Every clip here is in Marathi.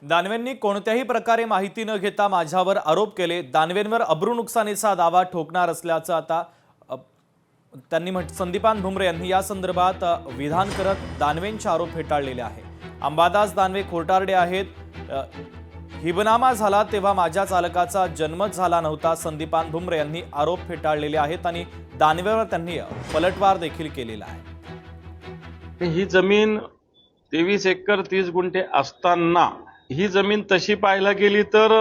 दानवेंनी कोणत्याही प्रकारे माहिती न घेता माझ्यावर आरोप केले। दानवेंवर अब्रू नुकसानीचा दावा ठोकणार असल्याचं आता त्यांनी संदीपान भुमरे यांनी या संदर्भात विधान करत दानवेंचे आरोप फेटाळलेले आहे। अंबादास दानवे खोटारडे आहेत। हिबनामा झाला तेव्हा माझ्या चालकाचा जन्मच झाला नव्हता। संदीपान भुमरे यांनी आरोप फेटाळलेले आहेत आणि दानवेवर त्यांनी पलटवार देखील केलेला आहे। ही जमीन 23 एकर 30 गुंठे असताना ही जमीन तशी पाहायला गेली तर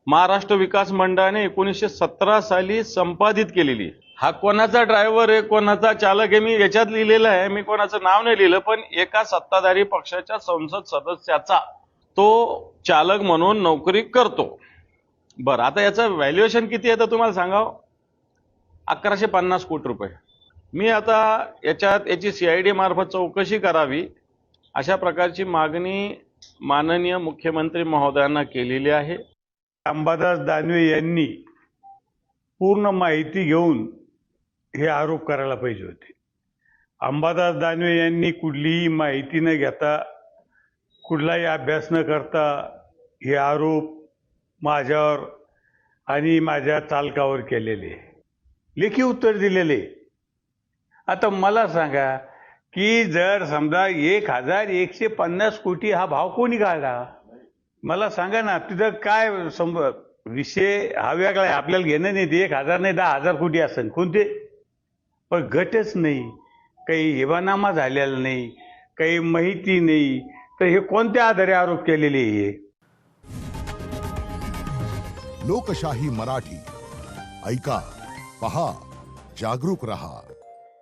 महाराष्ट्र विकास मंडळाने 1917 साली संपादित केलेली। हा कोणाचा ड्रायव्हर आहे, कोणाचा चालक आहे, मी याच्यात लिहिलेलं आहे, मी कोणाचं नाव नाही लिहिलं, पण एका सत्ताधारी पक्षाच्या संसद सदस्याचा तो चालक म्हणून नोकरी करतो। बरं, आता याचं व्हॅल्युएशन किती आहे तर तुम्हाला सांगावं, 1150 कोटी रुपये। मी आता याची CID मार्फत चौकशी करावी अशा प्रकारची मागणी माननीय मुख्यमंत्री महोदयांना केलेली आहे। अंबादास दानवे यांनी पूर्ण माहिती घेऊन हे आरोप करायला पाहिजे होते। अंबादास दानवे यांनी कुठलीही माहिती न घेता, कुठलाही अभ्यास न करता हे आरोप माझ्यावर आणि माझ्या चालकावर केलेले, लेखी उत्तर दिलेले। आता मला सांगा की जर समजा 1150 कोटी हा भाव कोणी काढला, मला सांगा ना, तिथं काय विषय हा वेगळा आहे, आपल्याला घेणं नाही। 1000 नाही 10,000 कोटी असेल कोणते, पण गटच नाही, काही हिबानामा झालेला नाही, काही माहिती नाही, तर हे कोणत्या आधारे आरोप केलेले आहे? लोकशाही मराठी ऐका, पहा, जागरूक रहा।